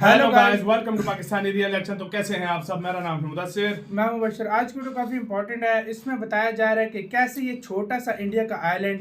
Hello guys, welcome to Pakistani real action. तो कैसे हैं आप सब? मेरा नाम है मुदस्सिर, मैं हूं बशर। आज की वीडियो काफ़ी इंपॉर्टेंट है। इसमें बताया जा रहा है कि कैसे ये छोटा सा इंडिया का आइलैंड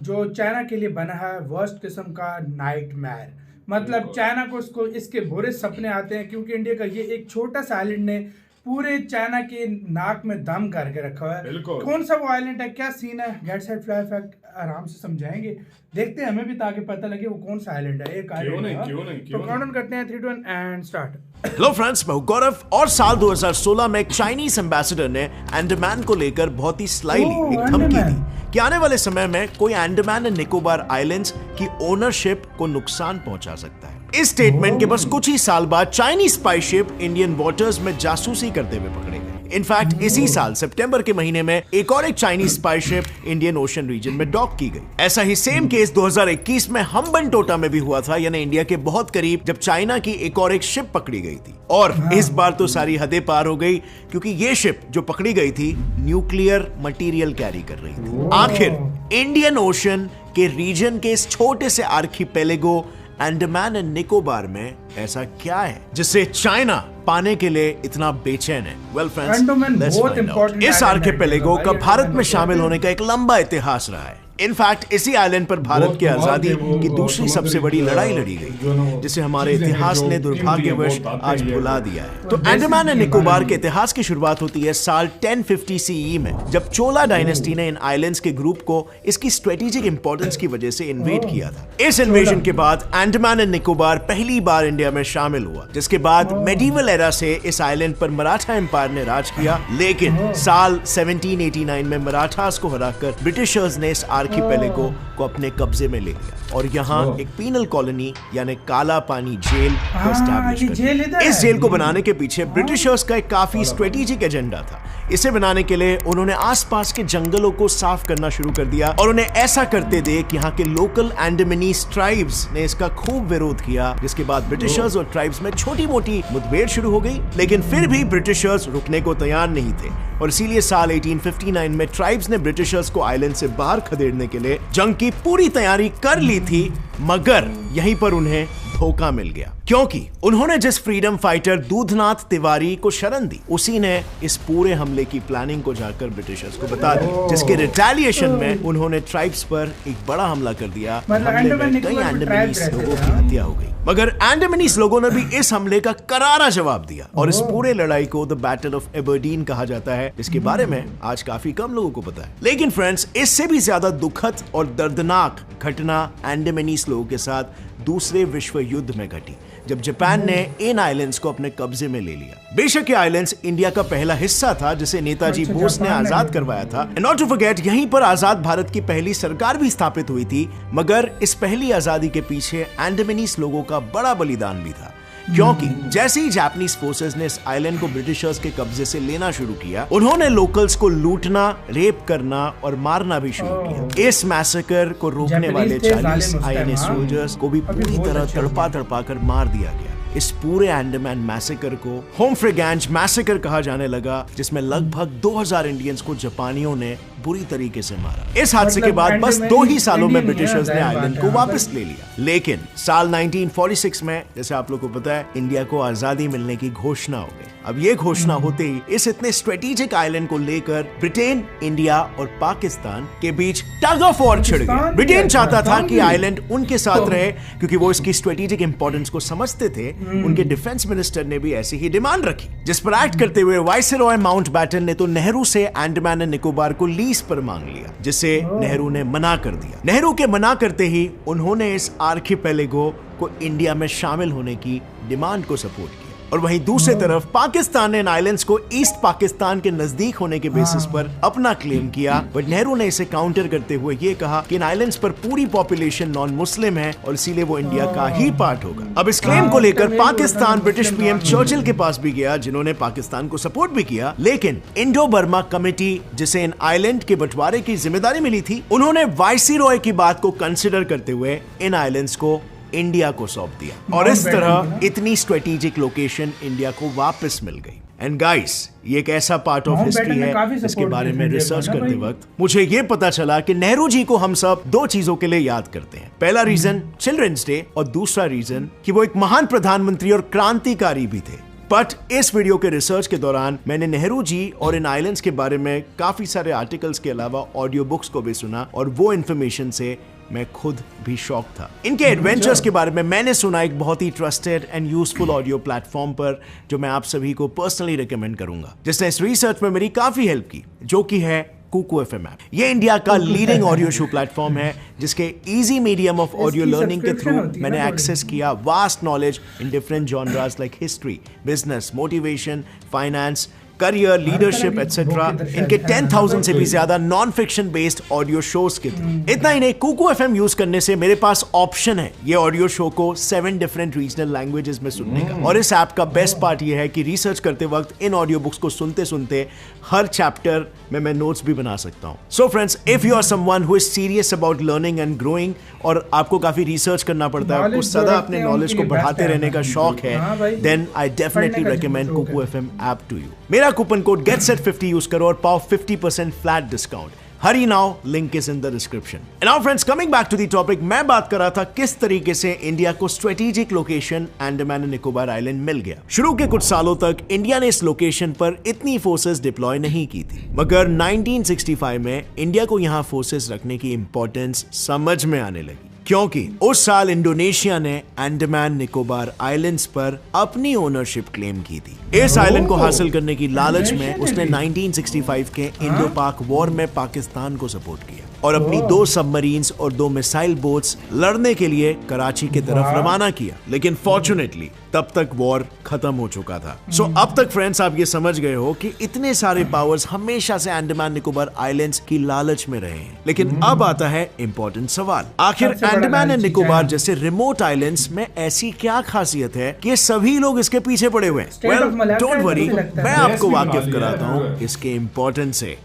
जो चाइना के लिए बना है वर्स्ट किस्म का नाइटमेयर। मतलब चाइना को इसके बुरे सपने आते हैं, क्योंकि इंडिया का ये एक छोटा सा आइलैंड ने पूरे चाइना के नाक में दम करके रखा हुआ है। कौन सा वो आइलैंड है, क्या सीन है, गेट सेट फ्लाई फैक्ट आराम से समझाएंगे, देखते हैं हमें भी, ताकि पता लगे वो कौन सा आइलैंड है। एक आइलैंड तो काउंट करते हैं 3 2 1 एंड स्टार्ट। हेलो फ्रेंड्स, मैं हूं गौरव और साल 2016 में एक चाइनीज एम्बेसडर ने अंडमान को लेकर बहुत ही स्लाइली एक धमकी दी कि आने वाले समय में कोई अंडमान एंड निकोबार आइलैंड्स की ओनरशिप को नुकसान पहुंचा सकता है। इस स्टेटमेंट के बस कुछ ही साल बाद Chinese spy ship Indian waters में जासूसी करते हुए पकड़े गए। इनफैक्ट इसी साल सितंबर के महीने में एक Chinese spy ship Indian Ocean region में डॉक की गई। ऐसा ही सेम केस 2021 में हम्बनटोटा में भी हुआ था, यानी इंडिया के बहुत करीब, जब चाइना की एक शिप पकड़ी गई थी। और इस बार तो सारी हदें पार हो गई, क्योंकि ये शिप जो पकड़ी गई थी न्यूक्लियर मटेरियल कैरी कर रही थी। आखिर इंडियन ओशन के रीजन के इस छोटे से आर्किपेलेगो अंडमान एंड निकोबार में ऐसा क्या है जिससे चाइना पाने के लिए इतना बेचैन है? वेल फ्रेंड्स, इस आर्किपेलेगो का भारत में शामिल होने का एक लंबा इतिहास रहा है। इनफैक्ट इसी आइलैंड पर भारत की आजादी की दूसरी सबसे बड़ी लड़ाई लड़ी गई, जिसे हमारे इतिहास ने दुर्भाग्यवश आज भुला दिया है। तो अंडमान एंड निकोबार के इतिहास की शुरुआत होती है साल 1050 सीई में, जब चोला डायनेस्टी ने इन आइलैंड्स के ग्रुप को इसकी स्ट्रेटेजिक इंपॉर्टेंस की वजह से इन्वेड किया था। इस इन्वेजन के बाद अंडमान एंड निकोबार पहली बार इंडिया में शामिल हुआ, जिसके बाद मेडिवल एरा से इस आइलैंड पर मराठा एम्पायर ने राज किया। लेकिन साल 1789 में मराठास को हराकर ब्रिटिशर्स ने इस आर्किपेलेगो को अपने कब्जे में ले लिया और यहाँ एक पीनल कॉलोनी यानी काला पानी जेल को एस्टैब्लिश कर। इस जेल को बनाने के पीछे ब्रिटिशर्स का एक काफी स्ट्रेटेजिक एजेंडा था। इसे बनाने के लिए उन्होंने आसपास के जंगलों को साफ करना शुरू कर दिया और उन्हें ऐसा करते देख यहाँ के लोकल अंडमानीज ट्राइब्स ने इसका खूब विरोध किया, जिसके बाद ब्रिटिशर्स और ट्राइब्स में छोटी मोटी मुठभेड़ शुरू हो गई। लेकिन फिर भी ब्रिटिशर्स रुकने को तैयार नहीं थे और इसीलिए साल 1859 में ट्राइब्स ने ब्रिटिशर्स को आइलैंड से बाहर खदेड़ने के लिए जंग की पूरी तैयारी कर ली थी। मगर यहीं पर उन्हें धोखा मिल गया, क्योंकि उन्होंने जिस फ्रीडम फाइटर दूधनाथ तिवारी को शरण दी, उसी ने इस पूरे हमले की प्लानिंग को जाकर ब्रिटिशर्स को बता दी, जिसके रिटेलिएशन में उन्होंने ट्राइब्स पर एक बड़ा हमला कर दिया। हमले में कई अंडमानीज लोगों की हत्या हो गई, मगर अंडमानीज लोगों ने भी इस हमले का करारा जवाब दिया और इस पूरे लड़ाई को द बैटल ऑफ एबरडीन कहा जाता है, जिसके बारे में आज काफी कम लोगों को पता है। लेकिन फ्रेंड्स, इससे भी ज्यादा दुखद और दर्दनाक घटना अंडमानीज लोगों के साथ दूसरे विश्व युद्ध में घटी, जब जापान ने इन आइलैंड्स को अपने कब्जे में ले लिया। बेशक ये आइलैंड्स इंडिया का पहला हिस्सा था, जिसे नेताजी बोस ने आजाद करवाया था। नॉट टू फॉरगेट, यहीं पर आजाद भारत की पहली सरकार भी स्थापित हुई थी। मगर इस पहली आजादी के पीछे अंडमानीज लोगों का बड़ा बलिदान भी था, क्योंकि जैसे ही जापानीज फोर्सेस ने इस आइलैंड को ब्रिटिशर्स के कब्जे से लेना शुरू किया, उन्होंने लोकल्स को लूटना, रेप करना और मारना भी शुरू किया। इस मैसेकर को रोकने वाले 40 INA सोल्जर्स को भी पूरी तरह तड़पा तड़पा कर मार दिया गया। इस पूरे अंडमान मैसेकर को होमफ्रेगेंज मैसेकर कहा जाने लगा, जिसमें लगभग 2000 इंडियंस को जापानियों ने बुरी तरीके से मारा। इस हादसे के बाद बस 2 ही सालों में ब्रिटिशर्स ने आइलैंड को वापस ले लिया। लेकिन साल 1946 में, जैसे आप लोगों को पता है, इंडिया को आजादी मिलने की घोषणा हो गई। अब ये घोषणा होते ही इस इतने स्ट्रेटेजिक आइलैंड को लेकर ब्रिटेन, इंडिया और पाकिस्तान के बीच टग ऑफ वॉर छिड़ गया। ब्रिटेन चाहता था कि आइलैंड उनके साथ रहे, क्योंकि वो इसकी स्ट्रेटेजिक इंपॉर्टेंस को समझते थे। उनके डिफेंस मिनिस्टर ने भी ऐसी ही डिमांड रखी, जिस पर एक्ट करते हुए वाइसरॉय माउंटबैटन ने तो नेहरू से अंडमान एंड निकोबार को लीज पर मांग लिया, जिसे नेहरू ने मना कर दिया। नेहरू के मना करते ही उन्होंने इस आर्किपेलेगो को इंडिया में शामिल होने की डिमांड को सपोर्ट किया। और वहीं दूसरी तरफ पाकिस्तान ने इन आइलैंड्स को ईस्ट पाकिस्तान के नजदीक होने के बेसिस पर अपना क्लेम किया, बट नेहरू ने इसे काउंटर करते हुए ये कहा कि इन आइलैंड्स पर पूरी पॉपुलेशन नॉन मुस्लिम है और इसीलिए वो इंडिया का ही पार्ट होगा। अब इस क्लेम को लेकर पाकिस्तान ब्रिटिश पीएम चर्चिल के पास भी गया, जिन्होंने पाकिस्तान को सपोर्ट भी किया। लेकिन इंडो बर्मा कमेटी, जिसे इन आइलैंड के बंटवारे की जिम्मेदारी मिली थी, उन्होंने वाइसरॉय की बात को कंसिडर करते हुए इन आइलैंड्स को इंडिया को सौंप दिया और इस तरह इतनी स्ट्रेटेजिक लोकेशन इंडिया को वापस मिल गई। एंड गाइस, ये एक ऐसा पार्ट ऑफ माउंटबेटन हिस्ट्री ने काफी है जिसके support बारे किया में था इंडिया रिसर्च को ना करते भाई। वक्त मुझे ये पता चला कि नेहरू जी को हम सब दो चीजों के लिए याद करते हैं। पहला रीजन चिल्ड्रंस डे और दूसरा रीजन कि वो एक महान प्रधानमंत्री और क्रांतिकारी भी थे। बट इस वीडियो के रिसर्च के दौरान मैंने नेहरू जी और इन आइलैंड्स के बारे में काफी सारे आर्टिकल्स के अलावा ऑडियो बुक्स को भी सुना और वो इन्फॉर्मेशन से मैं खुद भी शॉक था। इनके एडवेंचर्स के बारे में मैंने सुना एक बहुत ही trusted and useful audio platform पर, जो मैं आप सभी को पर्सनली रिकमेंड करूंगा, जिसने इस रिसर्च में मेरी काफी हेल्प की, जो कि है कुकू एफएम ऐप। ये इंडिया का लीडिंग ऑडियो शो प्लेटफॉर्म है जिसके इजी मीडियम ऑफ ऑडियो इसकी लर्निंग के थ्रू subscription होती है मैंने ना एक्सेस किया vast knowledge in different genres like history, business, motivation, finance, career, leadership etcetera. इनके 10,000 से भी ज्यादा non fiction based audio shows के थ्रू। इतना ही नहीं, कुकू एफएम यूज करने से मेरे पास ऑप्शन है ये ऑडियो शो को 7 डिफरेंट रीजनल लैंग्वेजेस में सुनने का। और इस ऐप का बेस्ट पार्ट ये है कि रिसर्च करते वक्त इन ऑडियो बुक्स को सुनते सुनते हर चैप्टर में मैं नोट्स भी बना सकता हूं। So friends, if you are someone who is serious about learning and growing और आपको काफी रिसर्च करना पड़ता है, आपको सदा अपने नॉलेज को बढ़ाते रहने का शौक है, then I definitely recommend Kuku FM app to you. मेरा कूपन कोड GETSET50 यूज करो और पाओ 50% flat discount. Hurry now, link is in the description. And now friends, coming back to the topic, मैं बात कर रहा था किस तरीके से इंडिया को strategic location Andaman and Nicobar island मिल गया। शुरू के कुछ सालों तक इंडिया ने इस लोकेशन पर इतनी फोर्सेस डिप्लॉय नहीं की थी, मगर 1965 में इंडिया को यहां फोर्सेस रखने की इंपॉर्टेंस समझ में आने लगी, क्योंकि उस साल इंडोनेशिया ने अंडमान निकोबार आइलैंड्स पर अपनी ओनरशिप क्लेम की थी। इस आइलैंड को हासिल करने की लालच में उसने 1965 के इंडो पाक वॉर में पाकिस्तान को सपोर्ट किया और अपनी 2 सबमरीन्स और 2 मिसाइल बोट्स लड़ने के लिए कराची की तरफ रवाना किया। लेकिन फॉर्चुनेटली तब तक वॉर खत्म हो चुका था। सो अब तक फ्रेंड्स आप ये समझ गए हो कि इतने सारे पावर्स हमेशा से अंडमान निकोबार आइलैंड्स की लालच में रहे हैं। लेकिन अब आता है इंपॉर्टेंट सवाल, आखिर अंडमान एंड निकोबार जैसे रिमोट आइलैंड्स में ऐसी क्या खासियत है कि सभी लोग इसके पीछे पड़े हुए हैं? वेल, डोंट वरी, मैं आपको वाकिफ कराता हूँ इसके इंपॉर्टेंस से।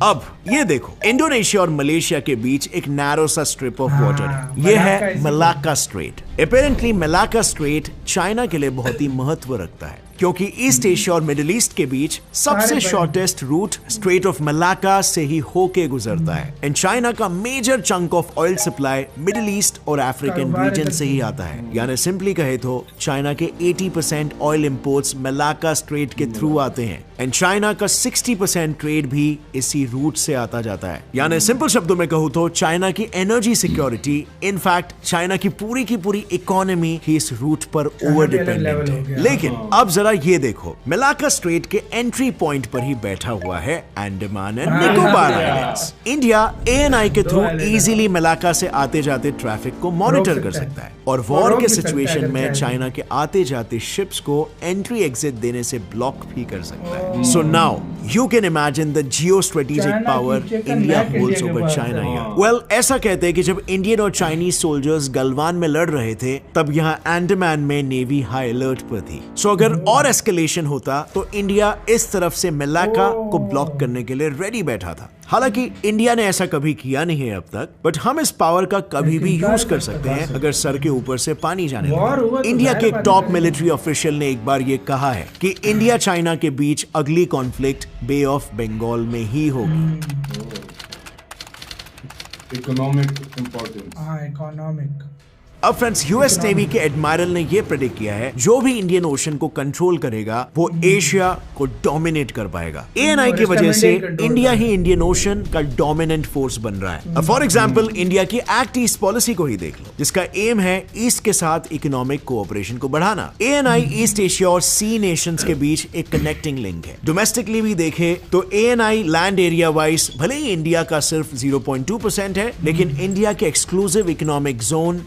अब ये देखो, इंडोनेशिया और मलेशिया के बीच एक नैरो सा स्ट्रिप ऑफ वाटर है। ये है Malacca strait. Apparently Malacca strait China के लिए बहुत ही महत्व रखता है, क्योंकि ईस्ट एशिया और मिडिल ईस्ट के बीच सबसे shortest route strait of Malacca से ही होके गुजरता है। एंड चाइना का major chunk of oil supply Middle East और अफ्रीकन रीजन से ही आता है। यानी सिंपली कहे तो चाइना के 80% ऑयल इंपोर्ट्स मलाक्का स्ट्रेट के थ्रू आते हैं एंड चाइना का 60% ट्रेड भी इसी रूट से आता जाता है। यानी सिंपल शब्दों में कहूँ तो चाइना की एनर्जी सिक्योरिटी, इनफैक्ट चाइना की पूरी इकोनॉमी ही इस रूट पर ओवर डिपेंडेंट है। लेकिन अब जरा ये देखो, मलाक्का स्ट्रेट के एंट्री पॉइंट पर ही बैठा हुआ है Andaman and Nicobar islands. India ANI के थ्रू इजीली मलाक्का से आते जाते ट्रैफिक को मॉनिटर कर सकता है और वॉर के सिचुएशन में चाइना के आते जाते शिप्स को एंट्री एग्जिट देने से ब्लॉक भी कर सकता है। So now you can imagine the geo strategic power India holds over China here. Well, ऐसा कहते हैं कि जब इंडियन और चाइनीज सोल्जर्स गलवान में लड़ रहे थे, तब यहाँ अंडमान में नेवी हाई अलर्ट पर थी। सो अगर और एस्केलेशन होता तो इंडिया इस तरफ से मलाक्का को ब्लॉक करने के लिए रेडी बैठा था। हालांकि इंडिया ने ऐसा कभी किया नहीं है अब तक, बट हम इस पावर का कभी भी यूज कर सकते हैं अगर सर के ऊपर से पानी जाने लगे। इंडिया के एक टॉप मिलिट्री ऑफिशियल ने एक बार ये कहा है कि इंडिया चाइना के बीच अगली कॉन्फ्लिक्ट बे ऑफ बंगाल में ही होगी। Economic importance. इकोनॉमिक। अब फ्रेंड्स, यूएस नेवी के एडमायरल ने यह प्रेडिक्ट किया है, जो भी इंडियन ओशन को कंट्रोल करेगा वो एशिया को डोमिनेट कर पाएगा। ANI की वजह से इंडिया ही इंडियन ओशन का डोमिनेंट फोर्स बन रहा है। फॉर एग्जांपल, इंडिया की एक्ट ईस्ट पॉलिसी को ही देख लो, जिसका एम है ईस्ट के साथ इकोनॉमिक कोऑपरेशन को बढ़ाना। ANI ईस्ट एशिया और सी नेशंस के बीच एक कनेक्टिंग लिंक है। डोमेस्टिकली भी देखे तो ANI लैंड एरिया वाइज भले ही इंडिया का सिर्फ 0.2% है, लेकिन इंडिया के एक्सक्लूसिव इकोनॉमिक जोन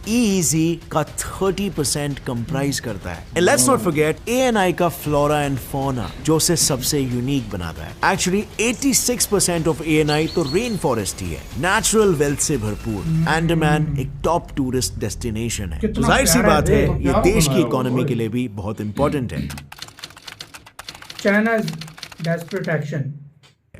का 30% कंप्राइज करता है। And let's not forget ANI का फ्लोरा एंड फौना, जो उसे सबसे यूनिक बनाता है। एक्चुअली 86% ऑफ ANI तो रेन फॉरेस्ट ही है, नेचुरल वेल्थ से भरपूर। अंडमान एक टॉप टूरिस्ट डेस्टिनेशन है, तो जाहिर सी बात है ये देश की इकोनॉमी के लिए भी बहुत इंपॉर्टेंट है। China's desperate action.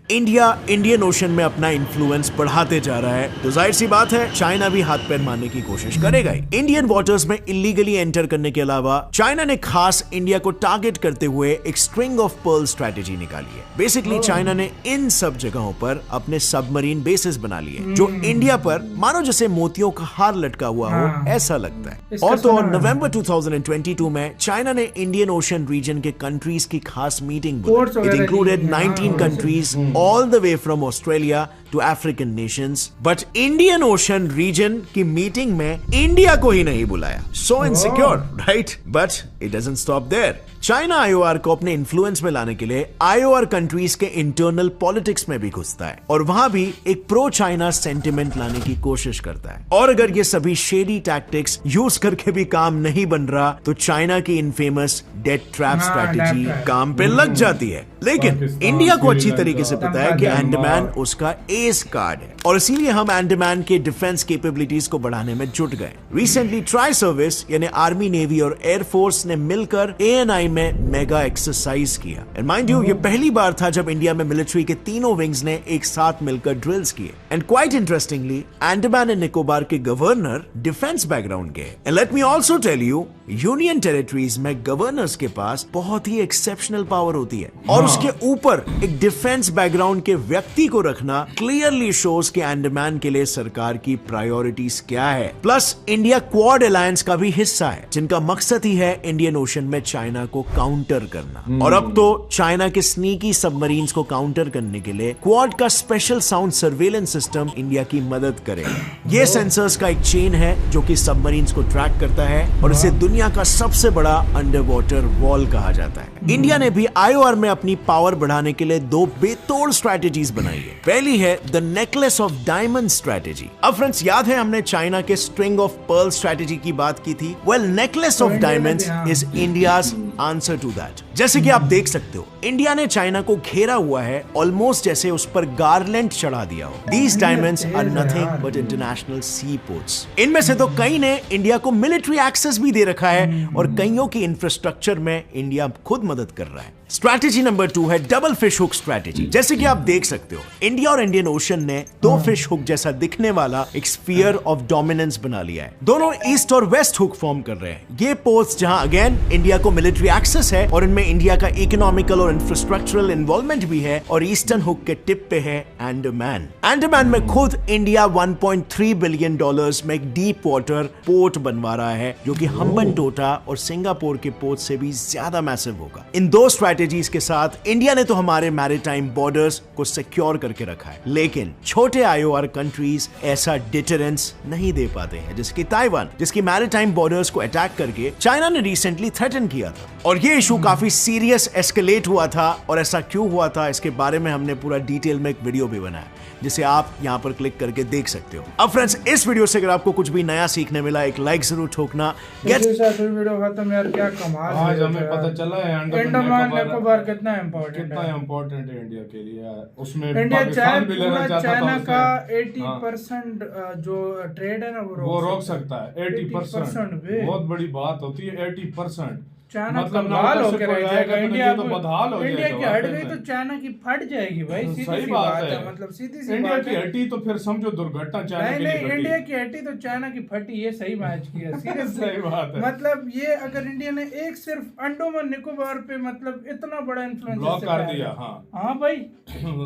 India Indian ocean में अपना इन्फ्लुएंस बढ़ाते जा रहा है, तो जाहिर सी बात है चाइना भी हाथ पैर मारने की कोशिश करेगा ही। इंडियन वाटर्स में इलीगली एंटर करने के अलावा चाइना ने खास इंडिया को टारगेट करते हुए एक स्ट्रिंग ऑफ पर्ल स्ट्रेटेजी निकाली है। बेसिकली चाइना ने इन सब जगहों पर अपने सबमरीन बेसिस बना लिए, जो इंडिया पर मानो जैसे मोतियों का हार लटका हुआ हो ऐसा लगता है। और तो नवंबर 2022 में चाइना ने इंडियन ओशन रीजन के कंट्रीज की खास मीटिंग बुलाई। It included 19 countries all the way from Australia to African nations, but Indian Ocean region की मीटिंग में इंडिया को ही नहीं बुलाया। So insecure, right? But it doesn't stop there. China IOR को अपने इन्फ्लुएंस में लाने के लिए आईओआर कंट्रीज के इंटरनल पॉलिटिक्स में भी घुसता है और वहां भी एक प्रो चाइना सेंटिमेंट लाने की कोशिश करता है। और अगर ये सभी शेडी टैक्टिक्स यूज करके भी काम नहीं बन रहा, तो चाइना की इनफेमस डेट ट्रैप स्ट्रैटेजी काम पे लग जाती है। लेकिन इंडिया को अच्छी तरीके से पता है कि अंडमान उसका एस कार्ड है, और इसीलिए हम अंडमान के डिफेंस कैपेबिलिटीज को बढ़ाने में जुट गए। रिसेंटली ट्राई सर्विस यानी आर्मी, नेवी और एयरफोर्स ने मिलकर ANI में मेगा एक्सरसाइज किया। एंड माइंड यू, ये पहली बार था जब इंडिया में मिलिट्री के तीनों विंग्स ने एक साथ मिलकर ड्रिल्स किए। And quite interestingly, Andaman and Nicobar के गवर्नर डिफेंस बैकग्राउंड के। And let me also tell you, union territories में गवर्नर्स के पास बहुत ही एक्सेप्शनल पावर होती है, और उसके ऊपर एक डिफेंस बैकग्राउंड के व्यक्ति को रखना क्लियरली शोज कि अंडमान के लिए सरकार की प्रायोरिटीज क्या है। प्लस इंडिया क्वाड अलायंस का भी हिस्सा है, जिनका मकसद ही है इंडियन ओशन में चाइना को काउंटर करना। और अब तो चाइना के स्नीकी सबमरीन्स को काउंटर करने के लिए क्वाड का special sound surveillance system India की मदद करेगा। ये सेंसर्स का एक चेन है जो कि सबमरीन्स को ट्रैक करता है, और इसे दुनिया का सबसे बड़ा अंडर वाटर वॉल कहा जाता है। इंडिया ने भी आईओआर में अपनी पावर बढ़ाने के लिए दो बेतोड़ स्ट्रैटेजीज बनाई है। पहली है the necklace of diamond strategy. अब फ्रेंड्स, याद है हमने चाइना के स्ट्रिंग ऑफ पर्ल स्ट्रैटेजी की बात की थी? Well, necklace of diamonds is India's answer to that. जैसे कि आप देख सकते हो, इंडिया ने चाइना को घेरा हुआ है, ऑलमोस्ट जैसे उस पर गार्लैंड चढ़ा दिया हो। These diamonds are nothing but international sea ports. इनमें से तो कई ने इंडिया को मिलिट्री एक्सेस भी दे रखा है, और कईयों की इंफ्रास्ट्रक्चर में इंडिया खुद मदद कर रहा है। स्ट्रैटेजी नंबर 2 है डबल फिश हुक स्ट्रैटेजी। जैसे कि आप देख सकते हो, इंडिया और इंडियन ओशन ने दो फिश हुक जैसा दिखने वाला एक स्फीयर ऑफ डोमिनेंस बना लिया है। दोनों ईस्ट और वेस्ट हुक फॉर्म कर रहे हैं। ये पोस्ट जहां अगेन इंडिया को मिलिट्री एक्सेस है, और इनमें इंडिया का इकोनॉमिकल और इंफ्रास्ट्रक्चरल इन्वॉल्वमेंट भी है, और ईस्टर्न हुक के टिप पे है अंडमान। अंडमान में खुद इंडिया $1.3 बिलियन में एक डीप वाटर पोर्ट बनवा रहा है, जो कि हम्बनटोटा और सिंगापुर के पोर्ट से भी ज्यादा मैसिव होगा। इन दो स्ट्रैटेजीज के साथ इंडिया ने तो हमारे मैरीटाइम बॉर्डर्स को सिक्योर करके रखा है, लेकिन छोटे आईओआर कंट्रीज ऐसा डिटरेंस नहीं दे पाते हैं, जैसे कि ताइवान, जिसकी मैरीटाइम बॉर्डर्स को अटैक करके चाइना ने रिसेंटली थ्रेटन किया था। और ये इशू काफी सीरियस एस्केलेट हुआ था, और ऐसा क्यों हुआ था इसके बारे में हमने पूरा डिटेल में एक वीडियो भी बनाया, जिसे आप यहां पर क्लिक करके देख सकते हो। अब फ्रेंड्स, इस वीडियो से अगर आपको कुछ भी नया सीखने मिला, एक लाइक जरूर ठोकना। वीडियो खत्म यार, क्या कमाल है। आज हमें पता चला है अंडमान निकोबार कितना इम्पोर्टेंट है इंडिया के लिए। उसमें इंडिया पाकिस्तान भी लेना चाहता था, चाइना का 80% जो ट्रेड है ना वो रोक सकता है। 80% बहुत बड़ी बात होती है। 80% चाइना मतलब बदहाल होके रह जाएगा। इंडिया तो बदहाल हो इंडिया की हट गई तो चाइना की फट जाएगी भाई। सही बात है, मतलब सीधी सी इंडिया की हटी तो फिर समझो दुर्घटना चाइना की नहीं, इंडिया की हटी तो चाइना की फटी। ये सही मैच किया सही बात है। मतलब ये अगर इंडिया ने एक सिर्फ अंडमान निकोबार पे मतलब इतना बड़ा इन्फ्लुएंस ब्लॉक कर दिया। हाँ भाई,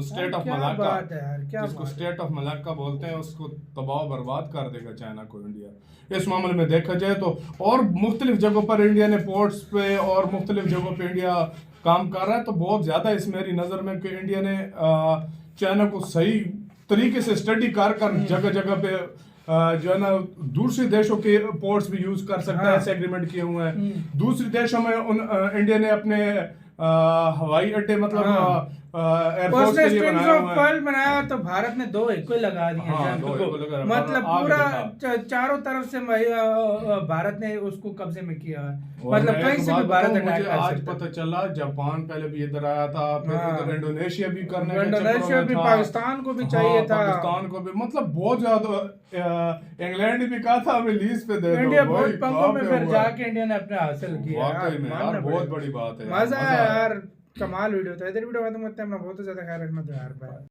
स्टेट ऑफ मलाक्का, क्या जिसको स्टेट ऑफ मलाक्का बोलते हैं, उसको तबाह बर्बाद कर देगा चाइना को इंडिया। इस मामले में देखा जाए तो और मुख्तलिफ जगहों पर इंडिया ने पोर्ट्स पे और मुख्तलिफ जगहों पे इंडिया काम कर रहा है। तो बहुत ज्यादा इस मेरी नजर में कि इंडिया ने चाइना को सही तरीके से स्टडी कर जगह जगह पे जो है ना दूसरे देशों के पोर्ट्स भी यूज कर सकता है। ऐसे एग्रीमेंट किए हुए हैं दूसरे देशों में। इंडिया ने अपने हवाई अड्डे मतलब एयरफोर्स के लिए बनाया तो भारत ने 2 इक्वल लगा दिए हैं। मतलब पूरा चारों तरफ से भारत ने उसको कब्जे में किया है। मतलब कहीं से भी भारत अटैक कर आज पता चला जापान पहले भी इधर आया था, फिर इंडोनेशिया भी करने का इंडोनेशिया भी, पाकिस्तान को भी चाहिए था, पाकिस्तान को भी, मतलब बहुत ज्यादा। इंग्लैंड भी कहा था हमें लीज पे दे दो। इंडिया बहुत पंगों में फिर जाके इंडिया ने अपने हासिल किया। वाकई में यार बहुत बड़ी बात है। मजा है यार। कमाल वीडियो था। इधर वीडियो खत्म करते हैं, अपना बहुत ज़्यादा ख्याल रखना तो यार, बाय।